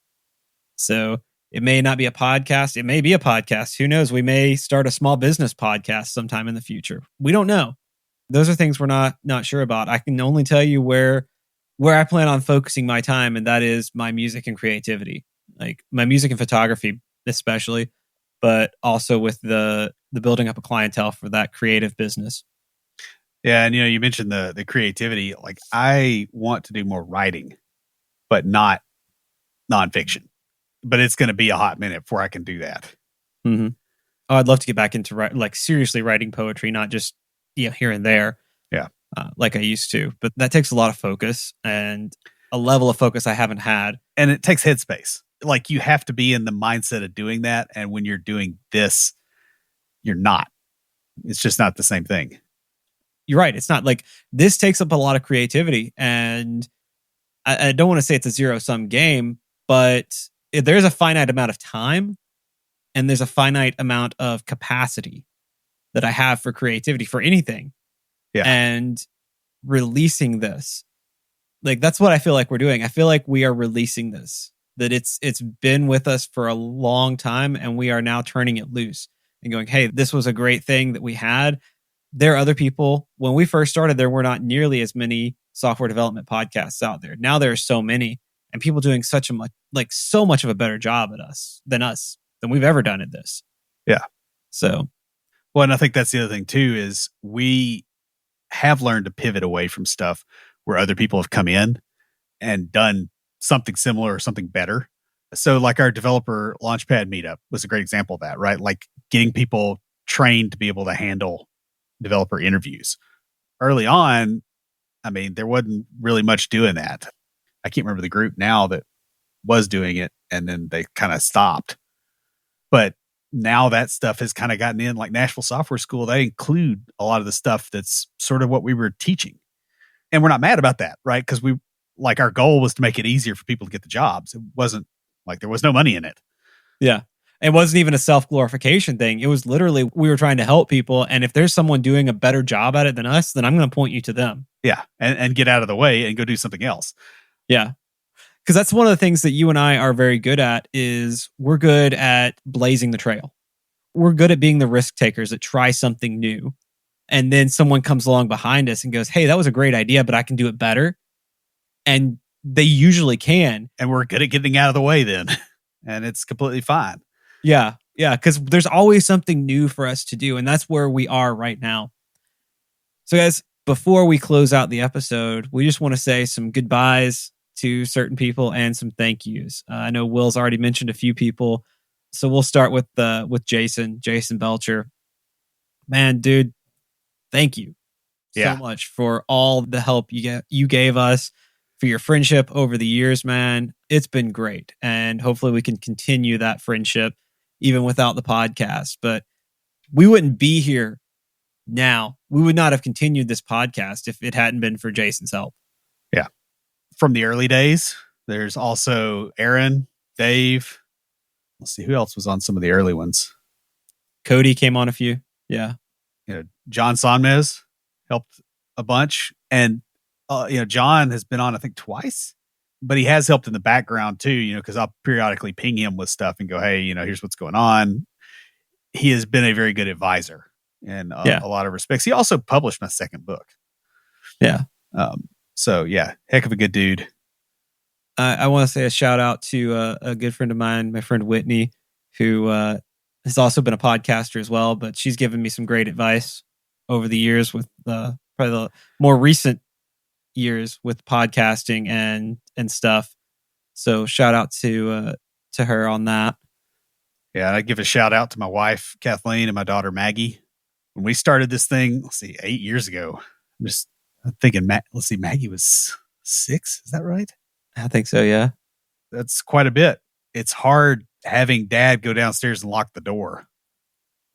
So it may not be a podcast. It may be a podcast. Who knows? We may start a small business podcast sometime in the future. We don't know. Those are things we're not sure about. I can only tell you where I plan on focusing my time, and that is my music and creativity. Like my music and photography especially, but also with the building up a clientele for that creative business. Yeah, and you mentioned the creativity. Like I want to do more writing, but not nonfiction. But it's going to be a hot minute before I can do that. Mm-hmm. Oh, I'd love to get back into like seriously writing poetry, not just here and there. Yeah, like I used to. But that takes a lot of focus and a level of focus I haven't had. And it takes headspace. Like you have to be in the mindset of doing that. And when you're doing this, you're not. It's just not the same thing. You're right. It's not like this takes up a lot of creativity. And I don't want to say it's a zero-sum game, but there's a finite amount of time and there's a finite amount of capacity that I have for creativity for anything. Yeah. And releasing this, like that's what I feel like we're doing. I feel like we are releasing this, that it's been with us for a long time and we are now turning it loose and going, hey, this was a great thing that we had. There are other people. When we first started, there were not nearly as many software development podcasts out there. Now there are so many, and people doing so much of a better job than we've ever done at this. Yeah. So, well, and I think that's the other thing too, is we have learned to pivot away from stuff where other people have come in and done something similar or something better. So like our developer launchpad meetup was a great example of that, right? Like getting people trained to be able to handle developer interviews. Early on, I mean, there wasn't really much doing that. I can't remember the group now that was doing it, and then they kind of stopped. But now that stuff has kind of gotten in, like Nashville Software School, they include a lot of the stuff that's sort of what we were teaching. And we're not mad about that, right? Because our goal was to make it easier for people to get the jobs. It wasn't like there was no money in it. Yeah. It wasn't even a self-glorification thing. It was literally, we were trying to help people. And if there's someone doing a better job at it than us, then I'm going to point you to them. Yeah. And get out of the way and go do something else. Yeah. Because that's one of the things that you and I are very good at is we're good at blazing the trail. We're good at being the risk takers that try something new. And then someone comes along behind us and goes, hey, that was a great idea, but I can do it better. And they usually can. And we're good at getting out of the way then. And it's completely fine. Yeah. Yeah. Because there's always something new for us to do. And that's where we are right now. So guys, before we close out the episode, we just want to say some goodbyes to certain people and some thank yous. I know Will's already mentioned a few people, so we'll start with Jason Belcher. Man, dude, thank you so much for all the help you gave us, for your friendship over the years, man. It's been great, and hopefully we can continue that friendship even without the podcast. But we wouldn't be here now. We would not have continued this podcast if it hadn't been for Jason's help. Yeah. From the early days, there's also Aaron, Dave. Let's see, who else was on some of the early ones? Cody came on a few. Yeah. John Sonmez helped a bunch. And, John has been on, I think, twice, but he has helped in the background too, because I'll periodically ping him with stuff and go, hey, here's what's going on. He has been a very good advisor in a lot of respects. He also published my second book. Yeah. So yeah, heck of a good dude. I want to say a shout out to a good friend of mine, my friend Whitney, who has also been a podcaster as well, but she's given me some great advice over the years with probably the more recent years with podcasting and stuff. So shout out to her on that. Yeah, I give a shout out to my wife, Kathleen, and my daughter, Maggie. When we started this thing, 8 years ago, I'm just thinking, Maggie was 6. Is that right? I think so, yeah. That's quite a bit. It's hard having dad go downstairs and lock the door,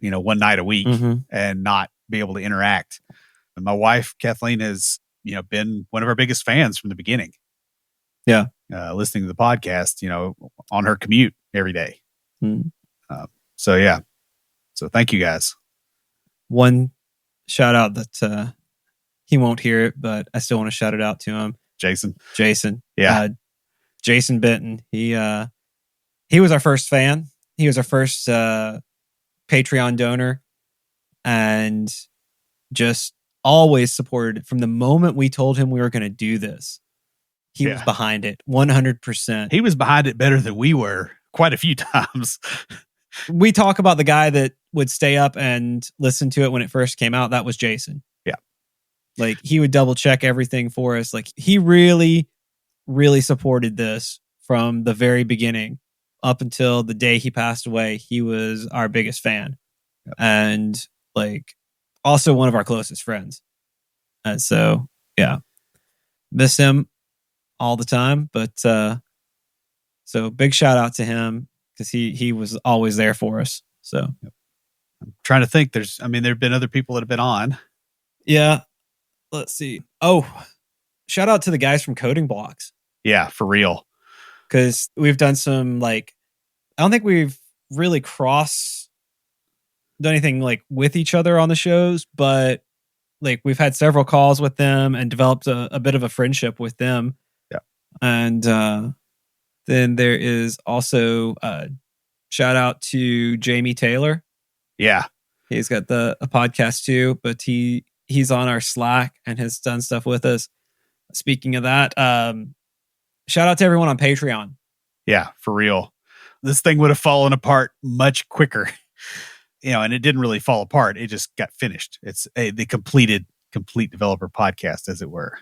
one night a week and not be able to interact. And my wife, Kathleen, has, been one of our biggest fans from the beginning. Yeah. Listening to the podcast, on her commute every day. So yeah. So thank you guys. One shout out that he won't hear it, but I still want to shout it out to him. Jason. Yeah. Jason Benton. He was our first fan. He was our first Patreon donor, and just always supported it from the moment we told him we were going to do this. He was behind it 100%. He was behind it better than we were quite a few times. We talk about the guy that would stay up and listen to it when it first came out. That was Jason. Yeah. Like, he would double check everything for us. Like, he really, really supported this from the very beginning up until the day he passed away. He was our biggest fan. Yep. And also one of our closest friends. And so, yeah, miss him all the time. But so big shout out to him, because he was always there for us. So I'm trying to think. There have been other people that have been on. Yeah. Let's see. Oh, shout out to the guys from Coding Blocks. Yeah, for real. Because we've done some, I don't think we've really done anything with each other on the shows, but we've had several calls with them and developed a bit of a friendship with them. Yeah. And then there is also shout out to Jamie Taylor. Yeah. He's got a podcast too, but he's on our Slack and has done stuff with us. Speaking of that, shout out to everyone on Patreon. Yeah, for real. This thing would have fallen apart much quicker. And it didn't really fall apart. It just got finished. It's the complete developer podcast, as it were.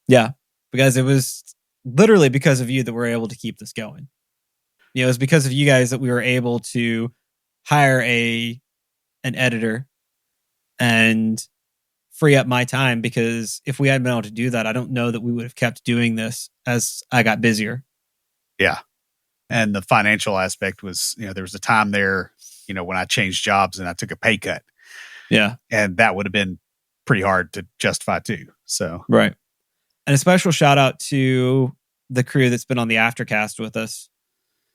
Yeah, because it was literally because of you that we're able to keep this going. It was because of you guys that we were able to hire an editor and free up my time, because if we hadn't been able to do that, I don't know that we would have kept doing this as I got busier. Yeah. And the financial aspect was, there was a time there, when I changed jobs and I took a pay cut. Yeah. And that would have been pretty hard to justify too. So, right. And a special shout out to the crew that's been on the Aftercast with us.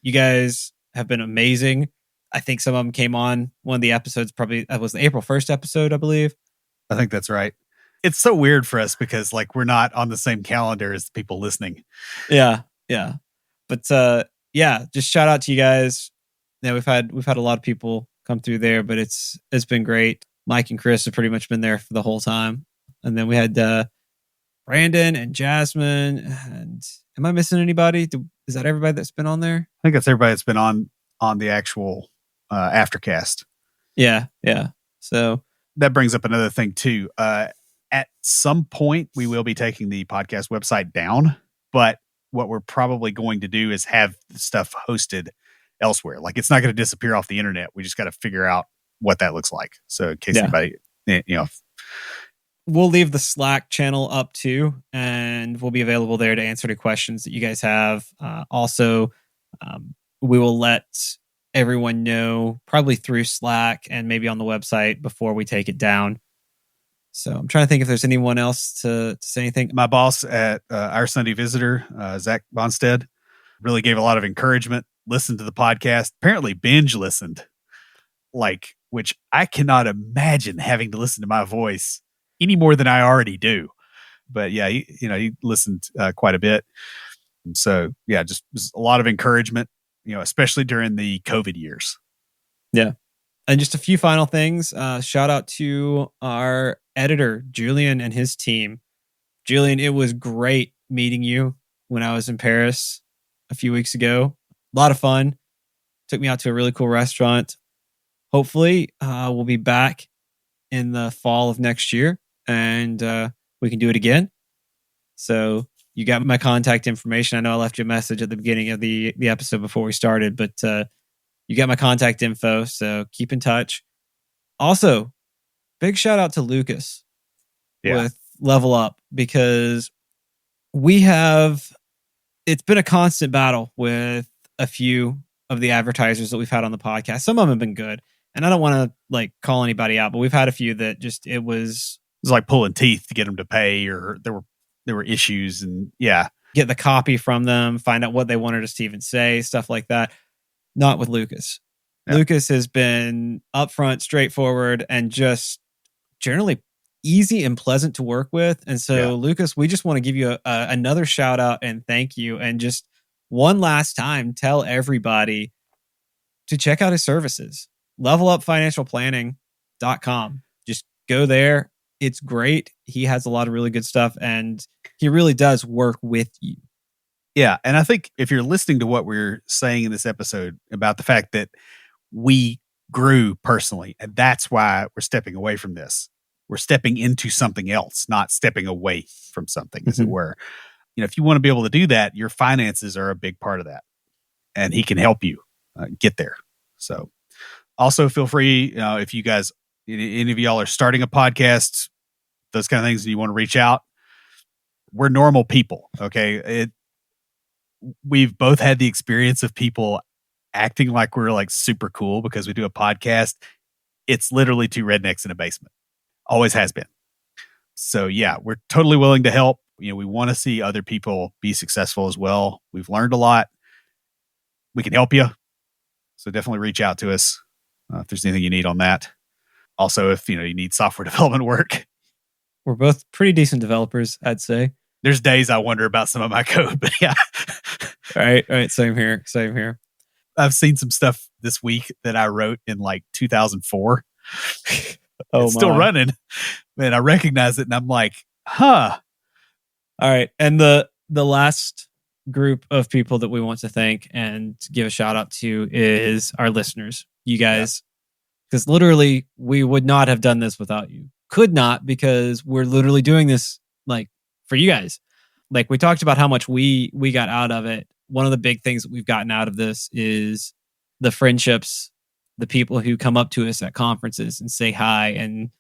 You guys have been amazing. I think some of them came on one of the episodes, probably that was the April 1st episode, I believe. I think that's right. It's so weird for us because we're not on the same calendar as the people listening. Yeah. Yeah. But yeah, just shout out to you guys. Yeah, we've had a lot of people come through there, but it's been great. Mike and Chris have pretty much been there for the whole time. And then we had Brandon and Jasmine. And am I missing anybody? Is that everybody that's been on there? I think that's everybody that's been on the actual Aftercast. Yeah. Yeah. So that brings up another thing too. At some point, we will be taking the podcast website down, but what we're probably going to do is have the stuff hosted elsewhere. Like, it's not going to disappear off the internet. We just got to figure out what that looks like. So in case anybody, we'll leave the Slack channel up too, and we'll be available there to answer the questions that you guys have. Also, we will let everyone know probably through Slack and maybe on the website before we take it down. So I'm trying to think if there's anyone else to say anything. My boss at Our Sunday Visitor, Zach Bonstead, really gave a lot of encouragement. Listened to the podcast. Apparently, Beej listened, which I cannot imagine having to listen to my voice any more than I already do. But yeah, he listened quite a bit. And so yeah, just a lot of encouragement, especially during the COVID years. Yeah. And just a few final things. Shout out to our editor, Julian, and his team. Julian, it was great meeting you when I was in Paris a few weeks ago. A lot of fun. Took me out to a really cool restaurant. Hopefully, we'll be back in the fall of next year and we can do it again. So you got my contact information. I know I left you a message at the beginning of the episode before we started, but you got my contact info, so keep in touch. Also, big shout out to Lucas with Level Up, because it's been a constant battle with a few of the advertisers that we've had on the podcast. Some of them have been good, and I don't want to call anybody out, but we've had a few that just it was like pulling teeth to get them to pay, or there were issues, and get the copy from them, find out what they wanted us to even say, stuff like that. Not with Lucas. Yeah. Lucas has been upfront, straightforward, and just generally easy and pleasant to work with. And so, Lucas, we just want to give you another shout out and thank you. And just one last time, tell everybody to check out his services. LevelUpFinancialPlanning.com. Just go there. It's great. He has a lot of really good stuff, and he really does work with you. Yeah, and I think if you're listening to what we're saying in this episode about the fact that we grew personally, and that's why we're stepping away from this. We're stepping into something else, not stepping away from something, as it were. If you want to be able to do that, your finances are a big part of that, and he can help you get there. So also feel free, if you guys, any of y'all are starting a podcast, those kind of things, and you want to reach out, we're normal people. Okay. We've both had the experience of people acting like we're super cool because we do a podcast. It's literally two rednecks in a basement. Always has been. So yeah, we're totally willing to help. We want to see other people be successful as well. We've learned a lot. We can help you. So definitely reach out to us if there's anything you need on that. Also, if you need software development work. We're both pretty decent developers, I'd say. There's days I wonder about some of my code, but yeah. All right. Same here. I've seen some stuff this week that I wrote in 2004. It's still running. Man, I recognize it and I'm like, huh. All right. And the last group of people that we want to thank and give a shout out to is our listeners. You guys, because literally we would not have done this without you. Could not, because we're literally doing this for you guys. We talked about how much we got out of it. One of the big things that we've gotten out of this is the friendships, the people who come up to us at conferences and say hi. And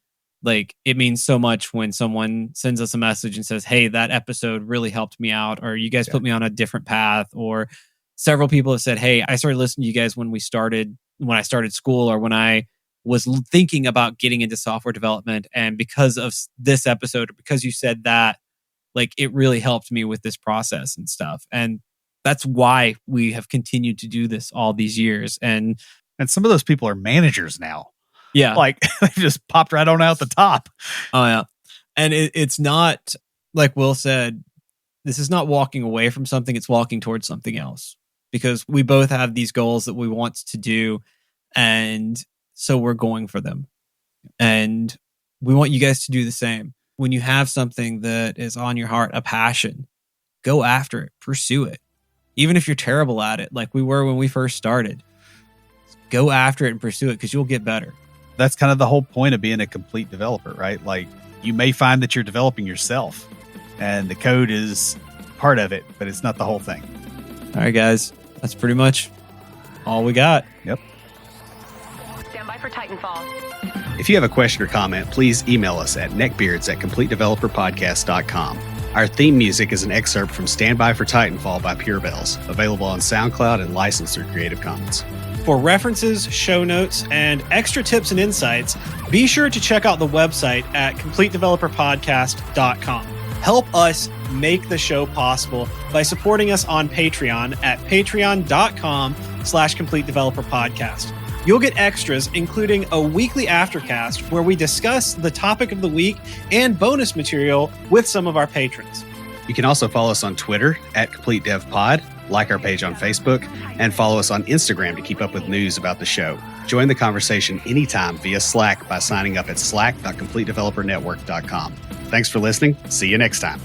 it means so much when someone sends us a message and says, hey, that episode really helped me out, or you guys put me on a different path. Or several people have said, hey, I started listening to you guys when I started school, or when I was thinking about getting into software development. And because of this episode, or because you said that, it really helped me with this process and stuff. And that's why we have continued to do this all these years. And some of those people are managers now. Yeah. They just popped right on out the top. Oh, yeah. And it's not, like Will said, this is not walking away from something. It's walking towards something else, because we both have these goals that we want to do. And so we're going for them. And we want you guys to do the same. When you have something that is on your heart, a passion, go after it, pursue it. Even if you're terrible at it, like we were when we first started, go after it and pursue it, because you'll get better. That's kind of the whole point of being a complete developer, right? you may find that you're developing yourself, and the code is part of it, but it's not the whole thing. All right, guys. That's pretty much all we got. Yep. Stand by for Titanfall. If you have a question or comment, please email us at neckbeards@CompleteDeveloperPodcast.com. Our theme music is an excerpt from Stand By for Titanfall by Pure Bells, available on SoundCloud and licensed through Creative Commons. For references, show notes, and extra tips and insights, be sure to check out the website at CompleteDeveloperPodcast.com. Help us make the show possible by supporting us on Patreon at patreon.com/CompleteDeveloperPodcast. You'll get extras, including a weekly aftercast where we discuss the topic of the week and bonus material with some of our patrons. You can also follow us on Twitter at CompleteDevPod, like our page on Facebook, and follow us on Instagram to keep up with news about the show. Join the conversation anytime via Slack by signing up at slack.CompleteDeveloperNetwork.com. Thanks for listening. See you next time.